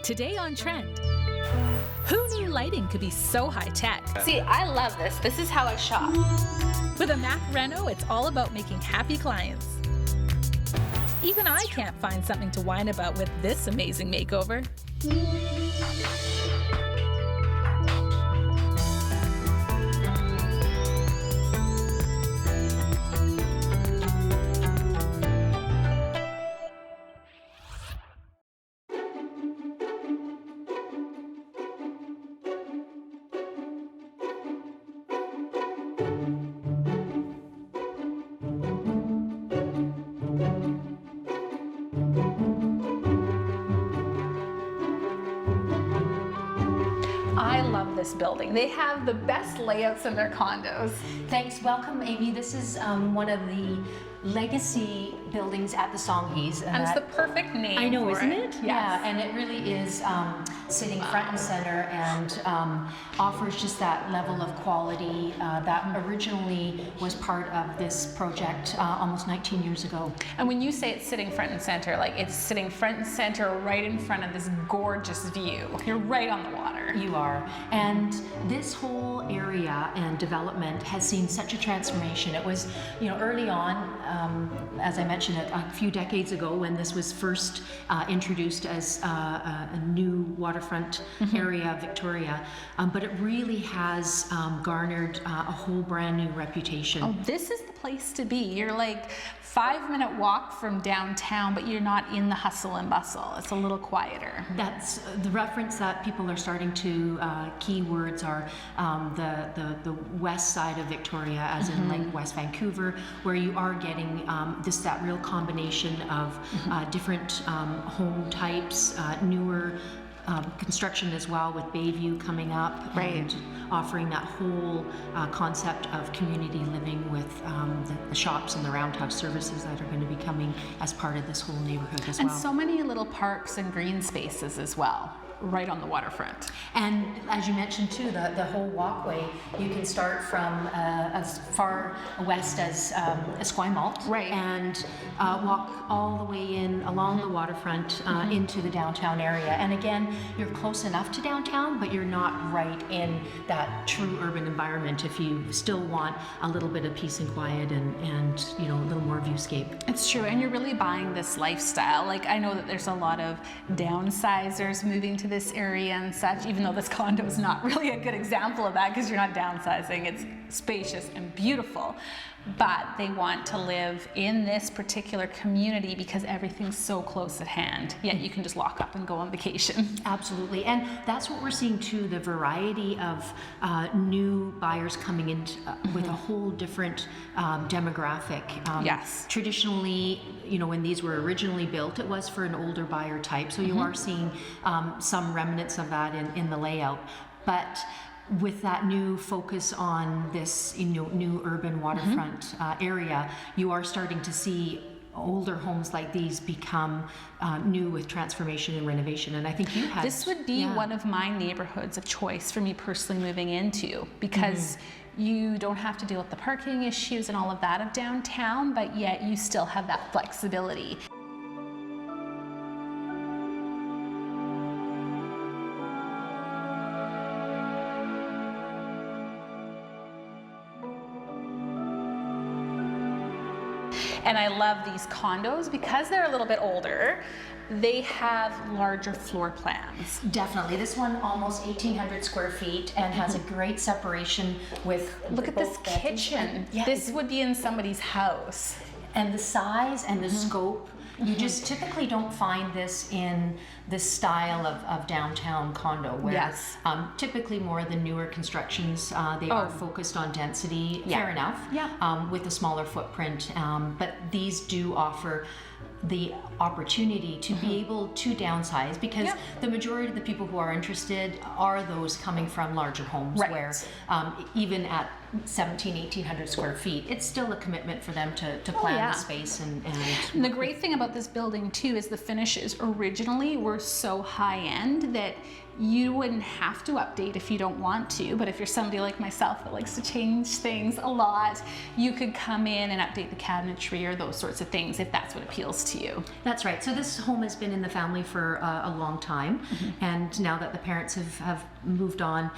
Today on Trend. Who knew lighting could be so high-tech? See, I love this. This is how I shop. With a Mac Reno, it's all about making happy clients. Even I can't find something to whine about with this amazing makeover. I love this building. They have the best layouts in their condos. Thanks. Welcome, Amy. This is one of the legacy buildings at the Songhees. And it's the perfect name. I know, for isn't it? Yes. Yeah, and it really is sitting front and center and offers just that level of quality that originally was part of this project almost 19 years ago. And when you say it's sitting front and center, like it's sitting front and center right in front of this gorgeous view. You're right on the water. You are. And this whole area and development has seen such a transformation. It was, early on, as I mentioned, a few decades ago when this was first introduced as a new waterfront area of Victoria, but it really has garnered a whole brand new reputation. Oh, this is the place to be. You're like 5-minute walk from downtown, but you're not in the hustle and bustle. It's a little quieter. That's the reference that people are starting to keywords are the west side of Victoria, as in like West Vancouver, where you are getting that real combination of different home types, newer construction as well, with Bayview coming up, and offering that whole concept of community living with the shops and the roundhouse services that are going to be coming as part of this whole neighborhood as well. And so many little parks and green spaces as well, right on the waterfront. And as you mentioned too, the whole walkway, you can start from as far west as Esquimalt, right, and walk all the way in along the waterfront into the downtown area. And again, you're close enough to downtown, but you're not right in that true urban environment if you still want a little bit of peace and quiet and a little more viewscape. It's true, and you're really buying this lifestyle. Like, I know that there's a lot of downsizers moving to this area and such, even though this condo is not really a good example of that because you're not downsizing. It's spacious and beautiful, but they want to live in this particular community because everything's so close at hand, yet you can just lock up and go on vacation. Absolutely, and that's what we're seeing too, the variety of new buyers coming in with a whole different demographic. Yes. Traditionally, when these were originally built, it was for an older buyer type, so you are seeing some remnants of that in the layout. But with that new focus on this new urban waterfront area, you are starting to see older homes like these become new with transformation and renovation. And I think you had... This would be one of my neighborhoods of choice for me personally moving into, because you don't have to deal with the parking issues and all of that of downtown, but yet you still have that flexibility. And I love these condos because they're a little bit older. They have larger floor plans. Definitely. This one almost 1,800 square feet and has a great separation with... Look at this kitchen. This would be in somebody's house. And the size and the scope, you just typically don't find this in this style of downtown condo, where typically more of the newer constructions, they are focused on density, fair enough, with a smaller footprint, but these do offer the opportunity to be able to downsize, because the majority of the people who are interested are those coming from larger homes, where even at 1,800 square feet, it's still a commitment for them to plan the space. And the great thing about this building too is the finishes originally were so high end that You wouldn't have to update if you don't want to, but if you're somebody like myself that likes to change things a lot, you could come in and update the cabinetry or those sorts of things if that's what appeals to you. That's right. So this home has been in the family for a long time, and now that the parents have moved on,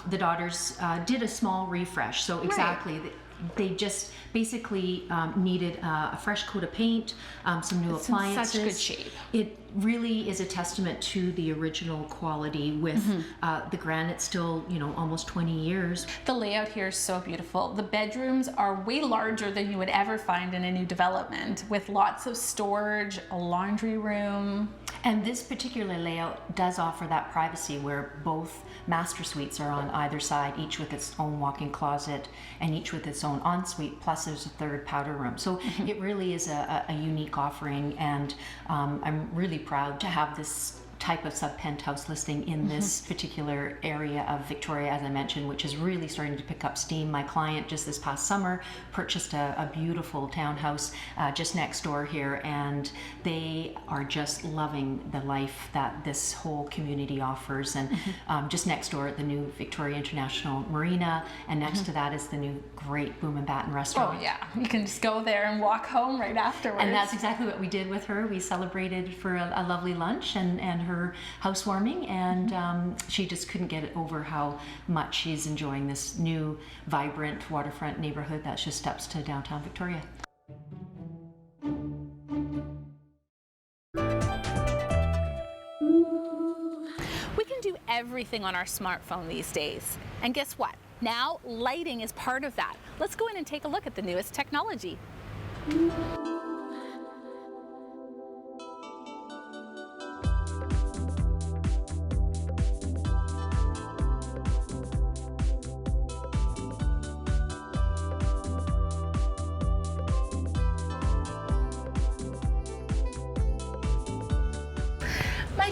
the daughters did a small refresh. So exactly. Right. They just basically needed a fresh coat of paint, some new appliances. In such good shape. It really is a testament to the original quality with the granite still, almost 20 years. The layout here is so beautiful. The bedrooms are way larger than you would ever find in a new development, with lots of storage, a laundry room. And this particular layout does offer that privacy where both master suites are on either side, each with its own walk-in closet and each with its own ensuite, plus there's a third powder room. So it really is a unique offering, and I'm really proud to have this type of sub-penthouse listing in this particular area of Victoria, as I mentioned, which is really starting to pick up steam. My client just this past summer purchased a beautiful townhouse just next door here, and they are just loving the life that this whole community offers. And just next door at the new Victoria International Marina, and next to that is the new great Boom and Batten restaurant. Oh yeah, you can just go there and walk home right afterwards. And that's exactly what we did with her. We celebrated for a lovely lunch and her housewarming, and she just couldn't get over how much she's enjoying this new vibrant waterfront neighborhood that's just steps to downtown Victoria. We can do everything on our smartphone these days, and guess what? Now lighting is part of that. Let's go in and take a look at the newest technology.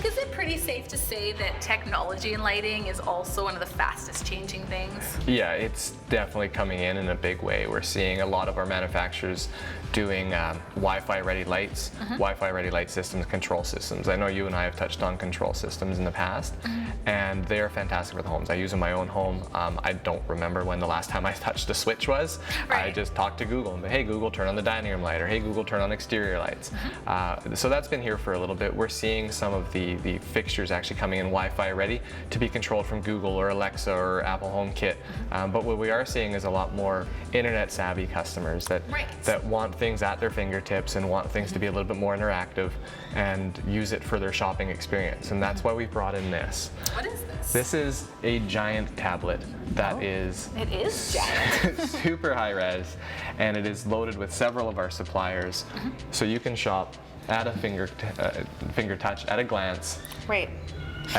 Is it pretty safe to say that technology in lighting is also one of the fastest changing things? Yeah, it's definitely coming in a big way. We're seeing a lot of our manufacturers doing Wi-Fi ready lights, Wi-Fi ready light systems, control systems. I know you and I have touched on control systems in the past, and they're fantastic for the homes. I use in my own home. I don't remember when the last time I touched a switch was. Right. I just talked to Google and hey Google, turn on the dining room light, or hey Google, turn on exterior lights. So that's been here for a little bit. We're seeing some of the fixtures actually coming in Wi-Fi ready to be controlled from Google or Alexa or Apple HomeKit. But what we are seeing is a lot more internet savvy customers that want things at their fingertips and want things to be a little bit more interactive and use it for their shopping experience. And that's why we brought in this. What is this? This is a giant tablet that is It is giant. super high res, and it is loaded with several of our suppliers. So you can shop at a finger touch, at a glance. Right.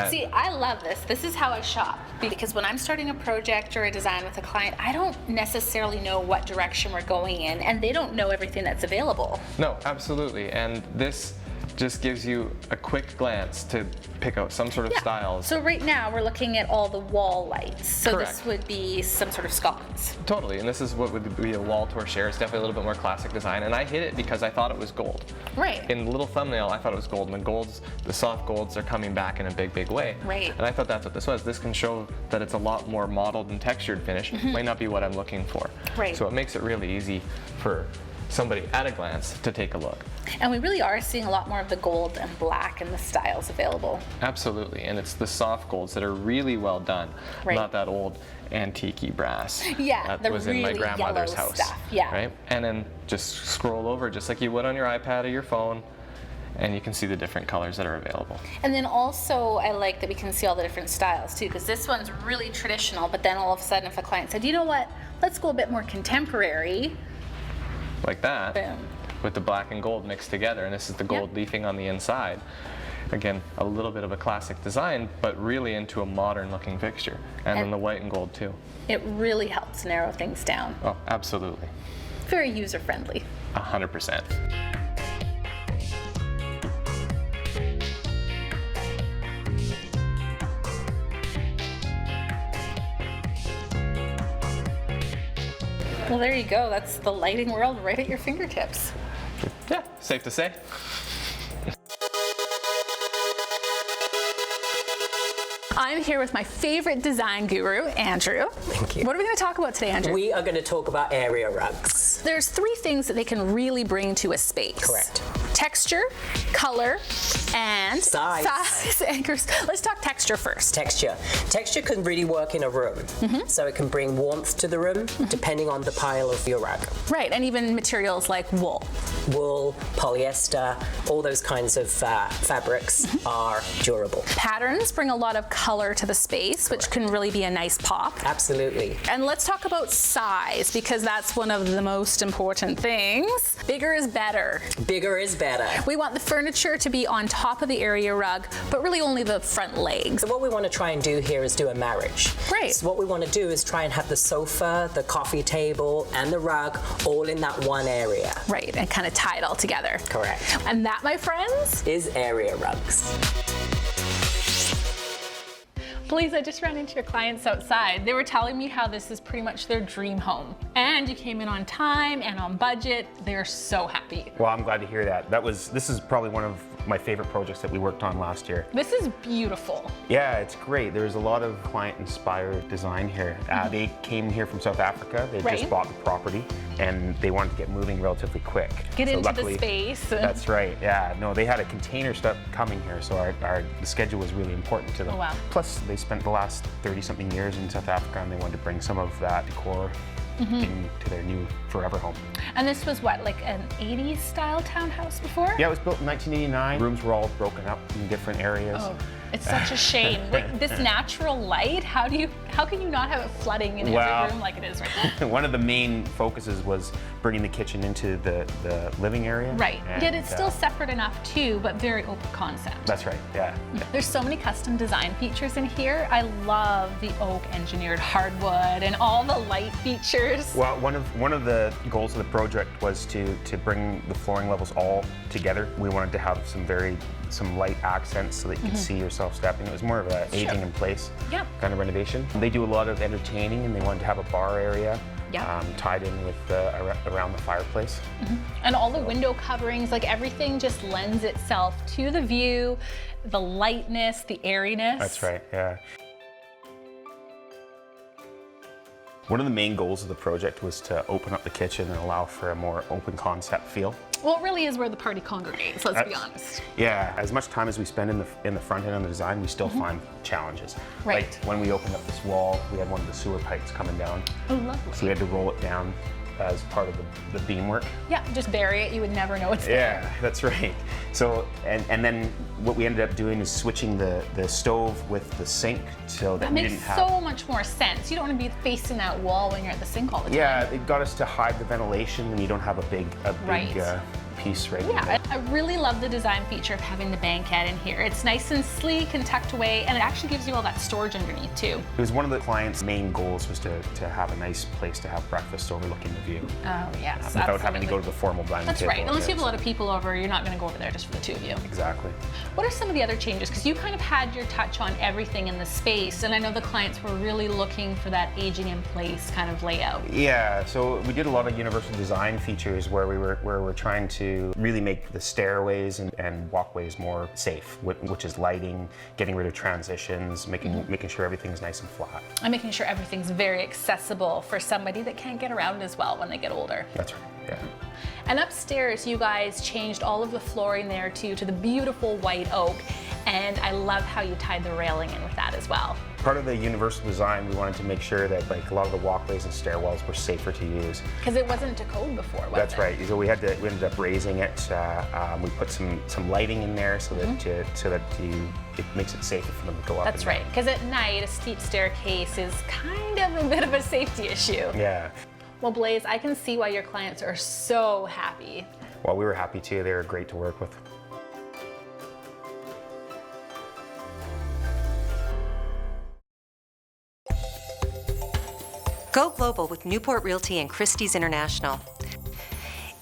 See, I love this. This is how I shop, because when I'm starting a project or a design with a client, I don't necessarily know what direction we're going in, and they don't know everything that's available. No, absolutely. And this just gives you a quick glance to pick out some sort of styles. So right now we're looking at all the wall lights. So Correct. This would be some sort of sconce. Totally, and this is what would be a wall torchère. It's definitely a little bit more classic design, and I hit it because I thought it was gold. Right. In the little thumbnail, I thought it was gold, and the soft golds are coming back in a big, big way. Right. And I thought that's what this was. This can show that it's a lot more mottled and textured finish. Might not be what I'm looking for. Right. So it makes it really easy for somebody at a glance to take a look. And we really are seeing a lot more of the gold and black and the styles available. Absolutely, and it's the soft golds that are really well done, not that old antique brass that was in my grandmother's house. Stuff. Yeah. Right? And then just scroll over just like you would on your iPad or your phone, and you can see the different colors that are available. And then also I like that we can see all the different styles too, because this one's really traditional, but then all of a sudden if a client said, you know what, let's go a bit more contemporary. Like that. Boom. With the black and gold mixed together, and this is the gold leafing on the inside. Again, a little bit of a classic design, but really into a modern looking fixture. And then the white and gold too. It really helps narrow things down. Oh, absolutely. Very user friendly. 100%. Well, there you go. That's the lighting world right at your fingertips. Yeah, safe to say. I'm here with my favorite design guru, Andrew. Thank you. What are we going to talk about today, Andrew? We are going to talk about area rugs. There's 3 things that they can really bring to a space. Correct. Texture, color, and Size. anchors. Let's talk texture first. Texture. Texture can really work in a room. So it can bring warmth to the room depending on the pile of your rug. Right, and even materials like wool. Wool, polyester, all those kinds of fabrics are durable. Patterns bring a lot of color to the space, which can really be a nice pop. Absolutely. And let's talk about size, because that's one of the most important things. Bigger is better. Bigger is better. We want the furniture to be on top of the area rug, but really only the front legs. So what we want to try and do here is do a marriage. Right. So what we want to do is try and have the sofa, the coffee table, and the rug all in that one area. Right, and kind of tie it all together. Correct. And that, my friends, Is area rugs. Please, I just ran into your clients outside. They were telling me how this is pretty much their dream home. And you came in on time and on budget. They're so happy. Well, I'm glad to hear that. This is probably one of my favorite projects that we worked on last year. This is beautiful. Yeah, it's great. There's a lot of client-inspired design here. They came here from South Africa. They Right. just bought the property and they wanted to get moving relatively quick. Get into luckily, the space. That's right. Yeah. No, they had a container stuff coming here, so the schedule was really important to them. Oh, wow. Plus, they spent the last 30-something years in South Africa, and they wanted to bring some of that decor into their new forever home. And this was what, like an 80s style townhouse before? Yeah, it was built in 1989. Rooms were all broken up in different areas. Oh, it's such a shame. Like, this natural light, how can you not have it flooding in every room like it is right now? One of the main focuses was bringing the kitchen into the living area. Right, and, yet it's still separate enough too, but very open concept. That's right, yeah. There's so many custom design features in here. I love the oak engineered hardwood and all the light features. Well, one of the goals of the project was to bring the flooring levels all together. We wanted to have some light accents so that you could see yourself stepping. It was more of a aging in place kind of renovation. They do a lot of entertaining, and they wanted to have a bar area tied in with around the fireplace. And all the window coverings, like everything just lends itself to the view, the lightness, the airiness. That's right, yeah. One of the main goals of the project was to open up the kitchen and allow for a more open concept feel. Well, it really is where the party congregates, let's be honest. Yeah, as much time as we spend in the front end on the design, we still find challenges. Right. Like when we opened up this wall, we had one of the sewer pipes coming down. Oh, lovely. So we had to roll it down as part of the beamwork. Yeah, just bury it, you would never know it's there. Yeah, that's right. So, and then what we ended up doing is switching the stove with the sink so that That we makes didn't have... so much more sense. You don't want to be facing that wall when you're at the sink all the time. Yeah, it got us to hide the ventilation, and you don't have a big Right. piece right in Yeah, there. I really love the design feature of having the banquette in here. It's nice and sleek and tucked away, and it actually gives you all that storage underneath too. It was one of the client's main goals was to have a nice place to have breakfast overlooking the view. Oh yes, Without having to go to the formal dining That's table. right. Unless you have a lot of people over, you're not going to go over there just for the two of you. Exactly. What are some of the other changes? Because you kind of had your touch on everything in the space, and I know the clients were really looking for that aging in place kind of layout. Yeah, so we did a lot of universal design features where we're trying to really make the stairways and walkways more safe, which is lighting, getting rid of transitions, making sure everything's nice and flat. And making sure everything's very accessible for somebody that can't get around as well when they get older. That's right, yeah. And upstairs, you guys changed all of the flooring there too to the beautiful white oak, and I love how you tied the railing in with that as well. Part of the universal design, we wanted to make sure that like a lot of the walkways and stairwells were safer to use. Because it wasn't to code before, was it? That's right. So we ended up raising it. We put some lighting in there so that it makes it safer for them to go up. That's right. Because at night, a steep staircase is kind of a bit of a safety issue. Yeah. Well, Blaze, I can see why your clients are so happy. Well, we were happy too. They were great to work with. Go global with Newport Realty and Christie's International.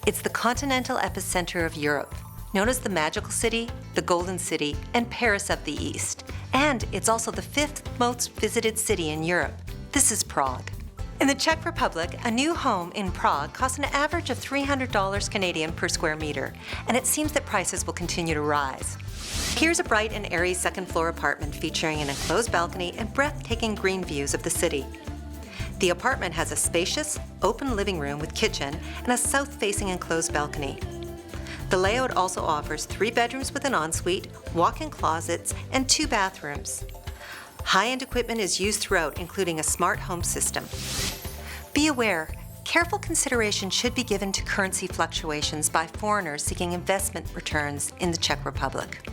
It's the continental epicenter of Europe, known as the Magical City, the Golden City, and Paris of the East. And it's also the 5th most visited city in Europe. This is Prague. In the Czech Republic, a new home in Prague costs an average of $300 Canadian per square meter, and it seems that prices will continue to rise. Here's a bright and airy second-floor apartment featuring an enclosed balcony and breathtaking green views of the city. The apartment has a spacious, open living room with kitchen and a south-facing enclosed balcony. The layout also offers 3 bedrooms with an ensuite, walk-in closets, and 2 bathrooms. High-end equipment is used throughout, including a smart home system. Be aware, careful consideration should be given to currency fluctuations by foreigners seeking investment returns in the Czech Republic.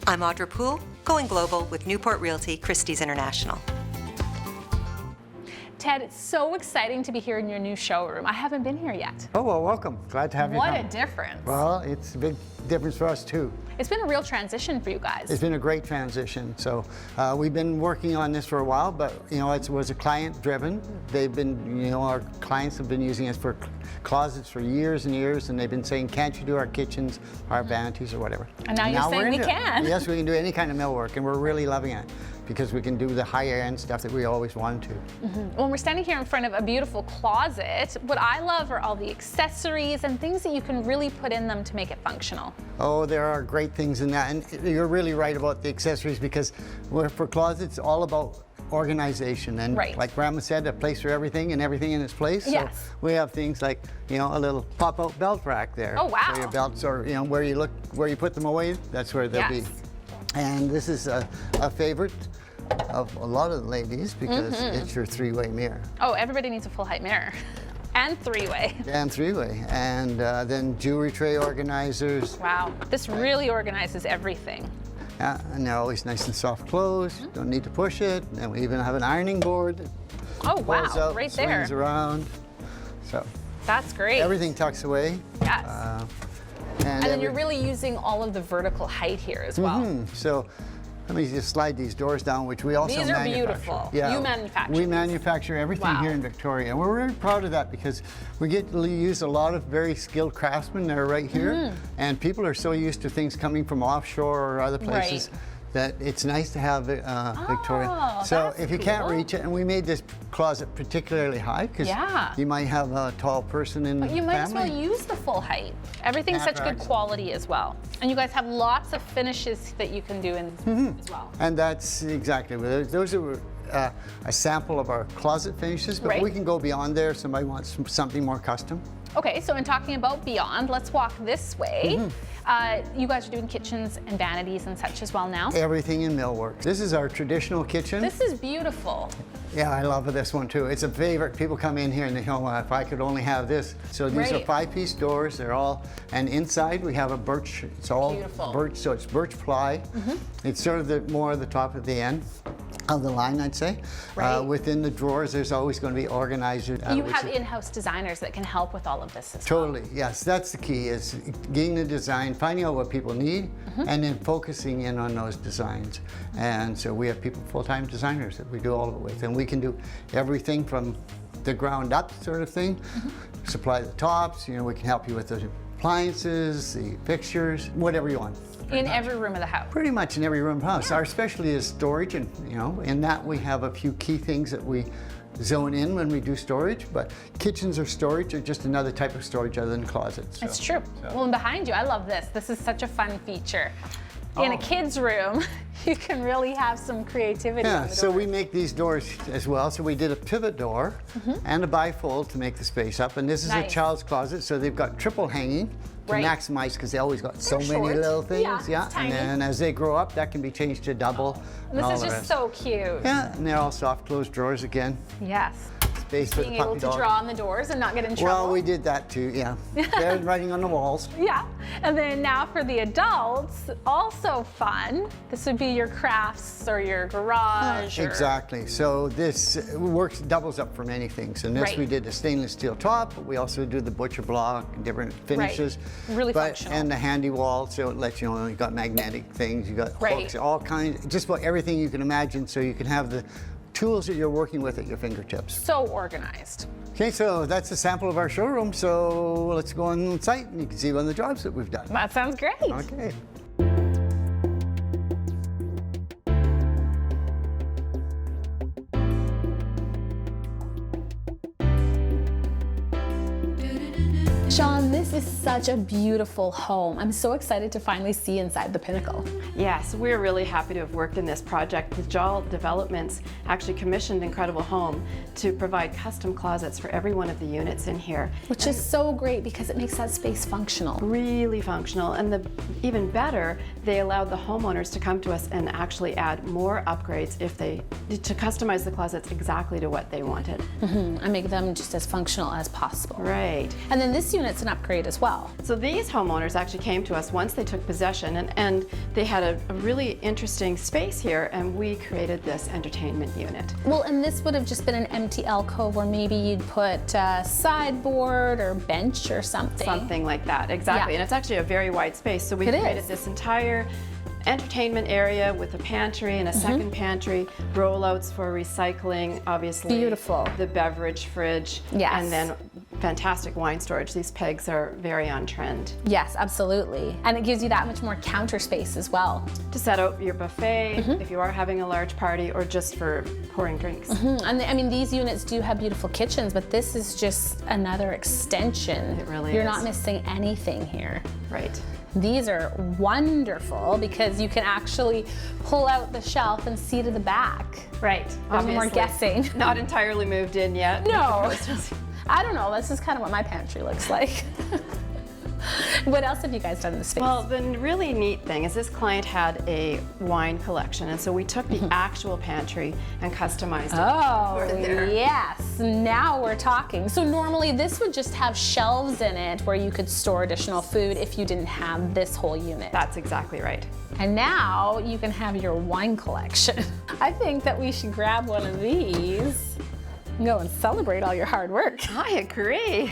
I'm Audra Poole, going global with Newport Realty, Christie's International. Ted, it's so exciting to be here in your new showroom. I haven't been here yet. Oh, well, welcome. Glad to have you What come. a difference. Well, it's a big difference for us, too. It's been a real transition for you guys. It's been a great transition. So we've been working on this for a while, but, you know, it was a client-driven. They've been, you know, our clients have been using us for closets for years and years, and they've been saying, can't you do our kitchens, our vanities, or whatever. And now you're saying we can. Yes, we can do any kind of millwork, and we're really loving it, because we can do the higher end stuff that we always wanted to. Well, we're standing here in front of a beautiful closet. What I love are all the accessories and things that you can really put in them to make it functional. Oh, there are great things in that, and you're really right about the accessories, because for closets, it's all about organization, and like Grandma said, a place for everything and everything in its place. Yes. So we have things like, you know, a little pop-out belt rack there. Oh, wow. So your belts are, you know, where you put them away, that's where they'll be. And this is a favorite of a lot of the ladies, because it's your 3-way mirror. Oh, everybody needs a full height mirror. And 3-way. And 3-way. And then jewelry tray organizers. Wow, this really organizes everything. Yeah, and they're always nice and soft closed. Don't need to push it. And we even have an ironing board. Oh, wow, Out, right there. swings around. So that's great. everything tucks away. Yes. And then you're really using all of the vertical height here as well. So let me just slide these doors down, which we also These are manufacture. beautiful. Yeah, You manufacture we these. manufacture everything Wow. here in Victoria. And we're really proud of that, because we get to use a lot of very skilled craftsmen that are right here. And people are so used to things coming from offshore or other places that it's nice to have Victoria. So if you can't reach it, and we made this closet particularly high, because you might have a tall person in the family. You might as well use the full height. Everything's such good quality as well. And you guys have lots of finishes that you can do in as well. And that's exactly, those are a sample of our closet finishes, but we can go beyond there if somebody wants something more custom. Okay, so in talking about beyond, let's walk this way. You guys are doing kitchens and vanities and such as well now? Everything in millwork. This is our traditional kitchen. This is beautiful. Yeah, I love this one too. It's a favorite. People come in here and they go, well, if I could only have this. So these are 5-piece doors. They're all, and inside we have a birch. It's all birch, so it's birch ply. It's sort of more of the top of the end of the line, I'd say. Within the drawers, there's always going to be organizers. You have in-house designers that can help with all of this as well. Totally, yes. That's the key, is getting the design, finding out what people need, and then focusing in on those designs. And so we have people, full-time designers that we do all of it with. And we can do everything from the ground up sort of thing, supply the tops, you know, we can help you with the appliances, the fixtures, whatever you want. In every room of the house? Pretty much in every room of the house. Our specialty is storage, and you know, in that we have a few key things that we zone in when we do storage, but kitchens or storage are just another type of storage other than closets. It's true. Well, and behind you, I love this. This is such a fun feature. In a kid's room, you can really have some creativity. Yeah, so we make these doors as well. So we did a pivot door and a bifold to make the space up. And this is a child's closet, so they've got triple hanging to maximize, because they always got so many little things. Yeah, and then as they grow up, that can be changed to double. This is just so cute. Yeah, and they're all soft closed drawers again. Yes. Space for the Being able puppy to dog. draw on the doors and not get in trouble. Well, we did that too, yeah. They're writing on the walls. Yeah, and then now for the adults, also fun. This would be your crafts or your garage. Exactly. So this doubles up for many things. And this we did a stainless steel top, but we also do the butcher block, different finishes. Really functional. And the handy wall, so it lets you know, you've got magnetic things, you've got hooks, all kinds, just about everything you can imagine, so you can have the tools that you're working with at your fingertips. So organized. Okay, so that's a sample of our showroom. So let's go on site and you can see one of the jobs that we've done. That sounds great. Okay. Sean, this is such a beautiful home. I'm so excited to finally see inside the Pinnacle. Yes, we're really happy to have worked in this project. The Jal Developments actually commissioned Incredible Home to provide custom closets for every one of the units in here. Which is so great because it makes that space functional. Really functional, and even better, they allowed the homeowners to come to us and actually add more upgrades to customize the closets exactly to what they wanted. And make them just as functional as possible. Right. And then this unit's an upgrade as well. So these homeowners actually came to us once they took possession, and they had a really interesting space here, and we created this entertainment unit. Well, and this would have just been an empty alcove where maybe you'd put a sideboard or bench or something. Something like that, exactly. Yeah. And it's actually a very wide space. So we created this entire entertainment area with a pantry and a second pantry, rollouts for recycling, obviously. Beautiful. The beverage fridge. Yes. And then fantastic wine storage. These pegs are very on trend. Yes, absolutely. And it gives you that much more counter space as well. To set out your buffet, if you are having a large party, or just for pouring drinks. And I mean, these units do have beautiful kitchens, but this is just another extension. It really You're is. not missing anything here. Right. These are wonderful because you can actually pull out the shelf and see to the back. Right. No more guessing. Not entirely moved in yet. No. I don't know, this is kind of what my pantry looks like. What else have you guys done in the space? Well, the really neat thing is this client had a wine collection, and so we took the actual pantry and customized it. Oh, for there. yes, now we're talking. So normally this would just have shelves in it where you could store additional food if you didn't have this whole unit. That's exactly right. And now you can have your wine collection. I think that we should grab one of these and go and celebrate all your hard work. I agree.